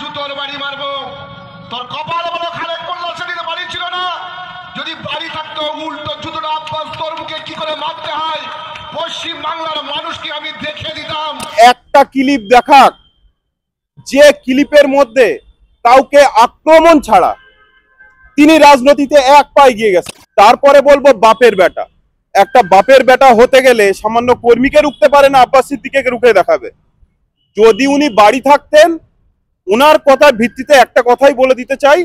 জুতোর বাড়ি মারবো। তোর কপাল বলো খালেক মোল্লা সেদিন বাড়ি ছিল না। যদি বাড়ি থাকতো উল্টো জুতোটা আব্বাস তোর মুখে কি করে মারতে হয় পশ্চিম বাংলার মানুষকে আমি দেখিয়ে দিতাম। একটা ক্লিপ দেখাক, যে ক্লিপের মধ্যে কাউকে আক্রমণ ছাড়া তিনি রাজনীতিতে এক পা এগিয়ে গেছে। তারপরে বলবো বাপের বেটা। একটা বাপের বেটা হতে গেলে সামান্য কর্মীকে রুখতে পারে না, আব্বাস সিদ্দিকীকে রুখে দেখাবে। যদি উনি বাড়ি থাকতেন, ওনার কথার ভিত্তিতে একটা কথাই বলে দিতে চাই,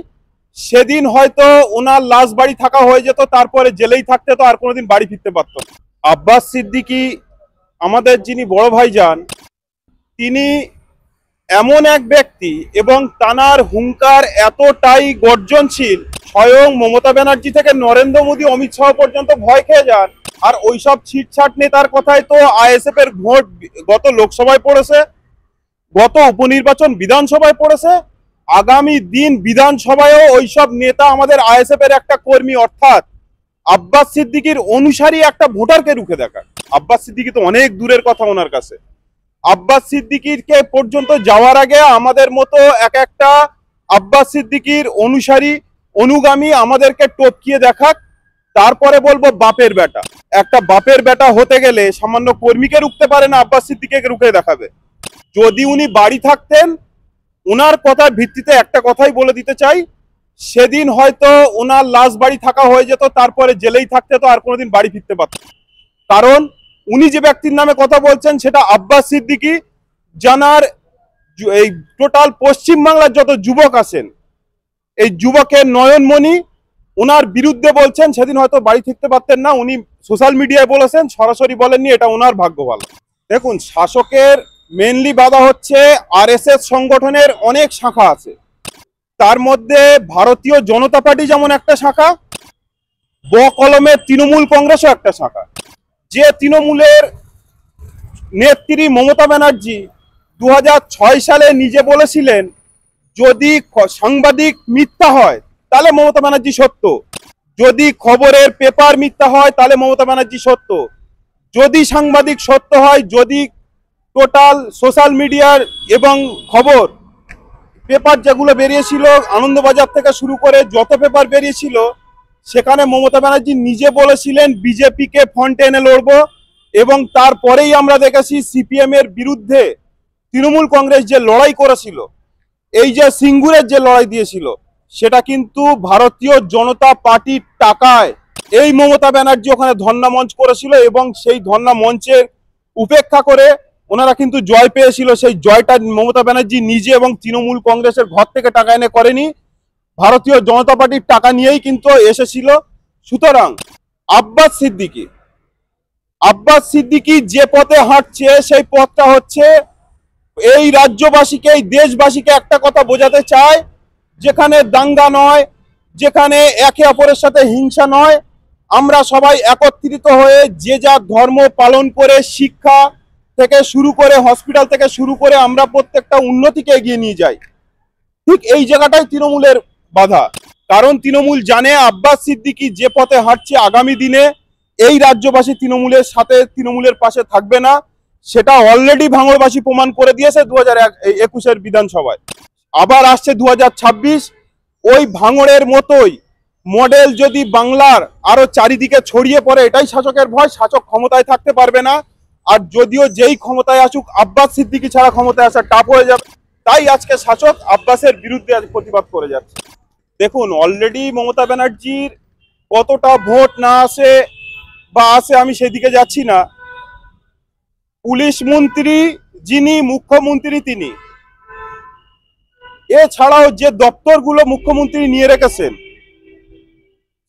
সেদিন হয়তো ওনার লাশ বাড়ি থাকা হয়ে যেত, তারপরে জেলেই থাকতে তো আর কোনোদিন বাড়ি ফিরতে পারত না। আব্বাস সিদ্দিকী আমাদের যিনি বড় ভাই যান, তিনি এমন এক ব্যক্তি এবং তানার হুঙ্কার এতটাই গর্জনশীল, স্বয়ং মমতা ব্যানার্জি থেকে নরেন্দ্র মোদী, অমিত শাহ পর্যন্ত ভয় খেয়ে যান। আর ওইসব ছিটছাট নেতার কথায় তো আইএসএফ এর ভোট গত লোকসভায় পড়েছে, গত উপনির্বাচন বিধানসভায় পড়েছে, আগামী দিন বিধানসভায়ও ওইসব নেতা আমাদের আইএসএফ এর একটা কর্মী অর্থাৎ আব্বাস সিদ্দিকীর অনুসারী একটা ভোটারকে রুখে দেখা। আব্বাস সিদ্দিকী তো অনেক দূরের কথা ওনার কাছে। আব্বাস সিদ্দিকীকে পর্যন্ত যাওয়ার আগে আমাদের মতো এক একটা আব্বাস সিদ্দিকীর অনুসারী অনুগামী আমাদেরকে টপকিয়ে দেখাক, তারপরে বলবো বাপের বেটা। একটা বাপের বেটা হতে গেলে সামান্য কর্মীকে রুখতে পারে না, আব্বাস সিদ্দিকীকে রুখে দেখাবে। যদি উনি বাড়ি থাকতেন, ওনার কথার ভিত্তিতে একটা কথাই বলে দিতে চাই, সেদিন হয়তো ওনার লাশ বাড়ি থাকা হয়ে যেত, তারপরে জেলেই থাকতে তো আর কোনোদিন বাড়ি ফিরতে পারত। কারণ উনি যে ব্যক্তির নামে কথা বলছেন সেটা আব্বাস সিদ্দিকী, জানার এই টোটাল পশ্চিম বাংলার যত যুবক আছেন, এই যুবকের নয়নমণি, ওনার বিরুদ্ধে বলছেন। সেদিন হয়তো বাড়ি থাকতে পারতেন না, উনি সোশ্যাল মিডিয়ায় বলেছেন, সরাসরি বলেননি, এটা ওনার ভাগ্য ভালো। দেখুন, শাসকের মেনলি বাধা হচ্ছে আরএসএস সংগঠনের অনেক শাখা আছে, তার মধ্যে ভারতীয় জনতা পার্টি যেমন একটা শাখা, ব কলমে তৃণমূল কংগ্রেসও একটা শাখা। যে তৃণমূলের নেত্রী মমতা ব্যানার্জি 2006 সালে নিজে বলেছিলেন, যদি সাংবাদিক মিথ্যা হয় তাহলে মমতা ব্যানার্জি সত্য, যদি খবরের পেপার মিথ্যা হয় তাহলে মমতা ব্যানার্জি সত্য, যদি সাংবাদিক সত্য হয়, যদি টোটাল সোশ্যাল মিডিয়ার এবং খবর পেপার যেগুলো বেরিয়েছিল, আনন্দবাজার থেকে শুরু করে যত পেপার বেরিয়েছিল, সেখানে মমতা ব্যানার্জি নিজে বলেছিলেন বিজেপিকে ফ্রন্টে এনে লড়বো। এবং তারপরেই আমরা দেখেছি সিপিএম এর বিরুদ্ধে তৃণমূল কংগ্রেস যে লড়াই করেছিল, এই যে সিঙ্গুরের যে লড়াই দিয়েছিল, সেটা কিন্তু ভারতীয় জনতা পার্টির টাকায় এই মমতা ব্যানার্জি ওখানে ধর্ণা মঞ্চ করেছিল এবং সেই ধর্ণা মঞ্চের উপেক্ষা করে ওনারা কিন্তু জয় পেয়েছিল। সেই জয়টা মমতা ব্যানার্জি নিজে এবং তৃণমূল কংগ্রেসের ঘর থেকে টাকা এনে করেনি, ভারতীয় জনতা পার্টির টাকা নিয়েই কিন্তু এসেছিল। সুতরাং আব্বাস সিদ্দিকী যে পথে হাঁটছে, সেই পথটা হচ্ছে এই রাজ্যবাসীকে, এই দেশবাসীকে একটা কথা বোঝাতে চায়, যেখানে দাঙ্গা নয়, যেখানে একে অপরের সাথে হিংসা নয়, আমরা সবাই একত্রিত হয়ে যে যা ধর্ম পালন করে, শিক্ষা থেকে শুরু করে হসপিটাল থেকে শুরু করে আমরা প্রত্যেকটা উন্নতিকে এগিয়ে নিয়ে যাই। ঠিক এই জায়গাটাই তৃণমূলের বাধা। কারণ তৃণমূল জানে আব্বাস সিদ্দিকী যে পথে হাঁটছে, আগামী দিনে এই রাজ্যবাসী তৃণমূলের সাথে, তৃণমূলের পাশে থাকবে না। সেটা অলরেডি ভাঙড়বাসী প্রমাণ করে দিয়েছে 2021-এর বিধানসভায়। আবার আসছে 2026, ওই ভাঙড়ের মতোই মডেল যদি বাংলার আরো চারিদিকে ছড়িয়ে পড়ে, এটাই শাসকের ভয়, শাসক ক্ষমতায় থাকতে পারবে না। আর যদিও যেই ক্ষমতায় আসুক, আব্বাস সিদ্দিকী ছাড়া ক্ষমতায় আসা টাফ হয়ে যাবে। তাই আজকে শাসক আব্বাসের বিরুদ্ধে আজ প্রতিবাদ করে যাচ্ছে। দেখুন, অলরেডি মমতা ব্যানার্জির কতটা ভোট না আসে বা আসে আমি সেদিকে যাচ্ছি না, পুলিশ মন্ত্রী যিনি মুখ্যমন্ত্রী তিনি, এছাড়াও যে দপ্তরগুলো মুখ্যমন্ত্রী নিয়ে রেখেছেন,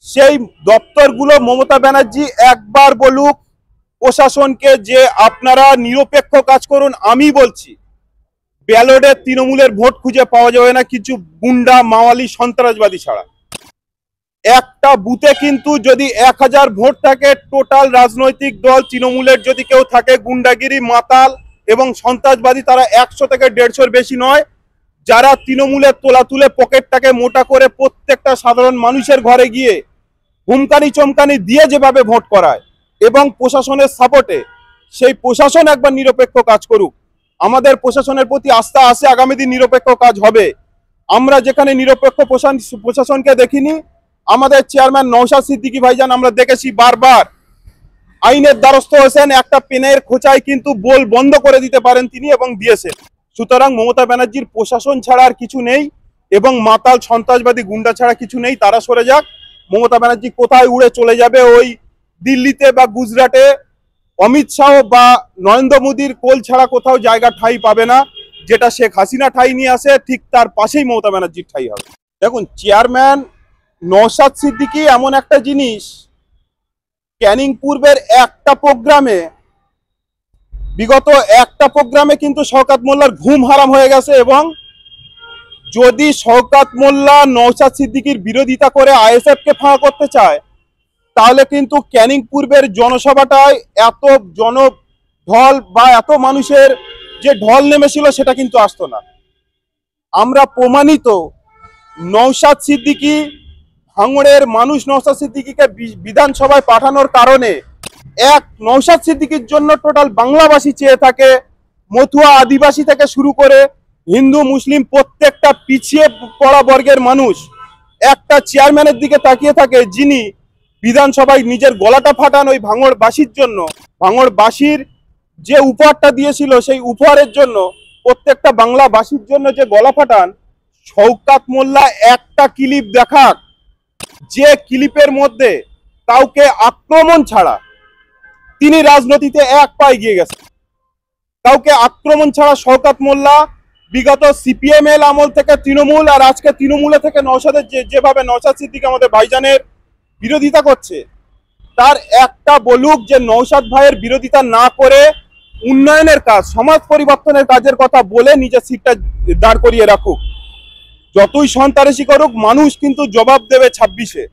সেই দপ্তরগুলো মমতা ব্যানার্জি একবার বলুক প্রশাসনকে যে আপনারা নিরপেক্ষ কাজ করুন। আমি বলছি, ব্যালটে তৃণমূলের ভোট খুঁজে পাওয়া যাবে না কিছু গুন্ডা, মাওয়ালি, সন্ত্রাসবাদী ছাড়া। একটা বুথে কিন্তু যদি 1000 ভোট থাকে, টোটাল রাজনৈতিক দল তৃণমূলের যদি কেউ থাকে গুন্ডাগিরি, মাতাল এবং সন্ত্রাসবাদী, তারা 100 থেকে 150-র বেশি নয়। যারা তৃণমূলের তোলা তুলে পকেটটাকে মোটা করে প্রত্যেকটা সাধারণ মানুষের ঘরে গিয়ে হুমকানি চমকানি দিয়ে যেভাবে ভোট করায় এবং প্রশাসনের সাপোর্টে, সেই প্রশাসন একবার নিরপেক্ষ কাজ করুক। আমাদের প্রশাসনের প্রতি আস্থা আছে, আগামী দিন নিরপেক্ষ কাজ হবে। আমরা যেখানে নিরপেক্ষ প্রশাসনকে দেখিনি, আমাদের চেয়ারম্যান নওশাদ সিদ্দিকী ভাইজান আমরা দেখেছি বারবার আইনের দ্বারস্থ হয়েছেন, একটা পেনের খোঁচায় কিন্তু বোল বন্ধ করে দিতে পারেন তিনি এবং দিয়েছেন। সুতরাং মমতা ব্যানার্জির প্রশাসন ছাড়া আর কিছু নেই এবং মাতাল সন্ত্রাসবাদী গুন্ডা ছাড়া কিছু নেই। তারা সরে যাক। মমতা ব্যানার্জি কোথায় উড়ে চলে যাবে, ওই দিল্লিতে বা গুজরাটে অমিত শাহ বা নরেন্দ্র মোদীর কোল ছাড়া কোথাও জায়গা ঠাঁই পাবে না। যেটা শেখ হাসিনা ঠাঁই নিয়ে আসে, ঠিক তার পাশেই মমতা ব্যানার্জির ঠাঁই হবে। দেখুন, চেয়ারম্যান নওশাদ সিদ্দিকী এমন একটা জিনিস, ক্যানিং পূর্বের বিগত একটা প্রোগ্রামে কিন্তু শওকত মোল্লার ঘুম হারাম হয়ে গেছে এবং যদি শওকত মোল্লা নওশাদ সিদ্দিকীর বিরোধিতা করে আইএসএফ কে ফাঁকা করতে চায়, তাহলে কিন্তু ক্যানিং পূর্বের জনসভাটায় এত জনঢল বা এত মানুষের যে ঢল নেমেছিল সেটা কিন্তু আসতো না। আমরা প্রমাণিত, নওশাদ সিদ্দিকী, ভাঙড়ের মানুষ নওশাদ সিদ্দিকীকে বিধানসভায় পাঠানোর কারণে নওশাদ সিদ্দিকীর জন্য টোটাল বাংলাবাসী চেয়ে থাকে। মতুয়া আদিবাসী থেকে শুরু করে হিন্দু মুসলিম প্রত্যেকটা পিছিয়ে পড়া বর্গের মানুষ একটা চেয়ারম্যানের দিকে তাকিয়ে থাকে, যিনি বিধানসভায় নিজের গলাটা ফাটান ওই ভাঙড়বাসীর জন্য। ভাঙড়বাসীর যে উপহারটা দিয়েছিল সেই উপহারের জন্য, প্রত্যেকটা বাংলাবাসীর জন্য যে গলা ফাটান। শওকত মোল্লা একটা ক্লিপ দেখাক, যে ক্লিপের মধ্যে কাউকে আক্রমণ ছাড়া তিনি রাজনীতিতে এক পা এগিয়ে গেছেন। কাউকে আক্রমণ ছাড়া শওকত মোল্লা বিগত সিপিএমএল আমল থেকে তৃণমূল, আর আজকে তৃণমূলে থেকে নওশাদের যেভাবে নওশাদ সিদ্দিকী আমাদের ভাইজানের বিরোধিতা করছে, তার একটা বলুক যে নওশাদ ভাইয়ের বিরোধিতা না করে উন্নয়নের কাজ, সমাজ পরিবর্তনের কাজের কথা বলে নিজের সিটটা দাঁড় করিয়ে রাখুক। যতই সন্ত্রাসী করুক, মানুষ কিন্তু জবাব দেবে 26-এ।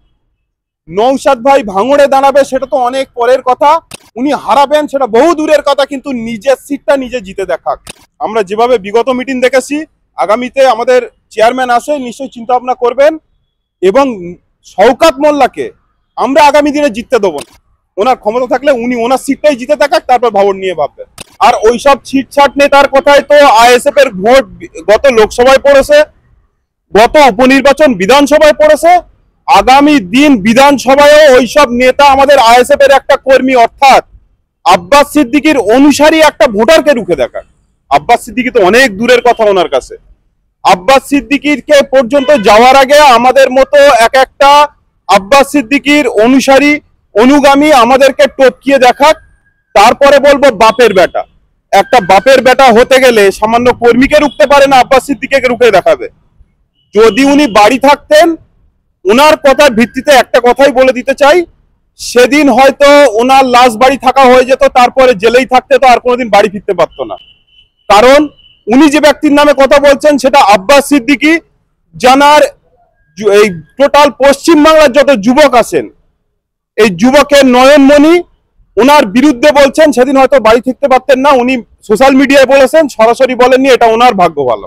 নওশাদ ভাই ভাঙড়ে দাঁড়াবে সেটা তো অনেক পরের কথা, উনি হারাবেন সেটা বহু দূরের কথা, কিন্তু নিজের সিটটা নিজে জিতে দেখাক। আমরা যেভাবে বিগত মিটিং দেখেছি, আগামীতে আমাদের চেয়ারম্যান আসে, নিশ্চয়ই চিন্তা ভাবনা করবেন এবং শওকত মোল্লাকে আমরা আগামী দিনে জিততে দেবো না। ওনার ক্ষমতা থাকলে উনি ওনার সিটটাই জিতে দেখাক, তারপর ভাবন নিয়ে ভাববেন। আর ওইসব ছিটছাট নেতার কথায় তো আইএসএফ এর ভোট গত লোকসভায় পড়েছে, গত উপনির্বাচন বিধানসভায় পড়েছে, আগামী দিন বিধানসভায়ও ওইসব নেতা আমাদের আইএসএফ এর একটা কর্মী অর্থাৎ আব্বাস সিদ্দিকীর অনুসারী একটা ভোটারকে রুখে দেখা। আব্বাস সিদ্দিকী তো অনেক দূরের কথা ওনার কাছে। আব্বাস সিদ্দিকীকে পর্যন্ত যাওয়ার আগে আমাদের মতো একটা আব্বাস সিদ্দিকীর অনুসারী অনুগামী আমাদেরকে টপকিয়ে দেখাক, তারপরে বলবো বাপের বেটা। একটা বাপের বেটা হতে গেলে সামান্য কর্মীকে রুখতে পারে না, আব্বাস সিদ্দিকীকে রুখে দেখাবে। যদি উনি বাড়ি থাকতেন, ওনার কথার ভিত্তিতে একটা কথাই বলে দিতে চাই, সেদিন হয়তো ওনার লাশ বাড়ি থাকা হয়ে যেত, তারপরে জেলেই থাকতে তো আর কোনোদিন বাড়ি ফিরতে পারতো না। কারণ উনি যে ব্যক্তির নামে কথা বলছেন সেটা আব্বাস সিদ্দিকী, জানার এই টোটাল পশ্চিম বাংলার যত যুবক আছেন, এই যুবকের নয়নমণি, ওনার বিরুদ্ধে বলছেন। সেদিন হয়তো বাড়ি ফিরতে পারতেন না, উনি সোশ্যাল মিডিয়ায় বলেছেন, সরাসরি বলেননি, এটা ওনার ভাগ্য ভালো।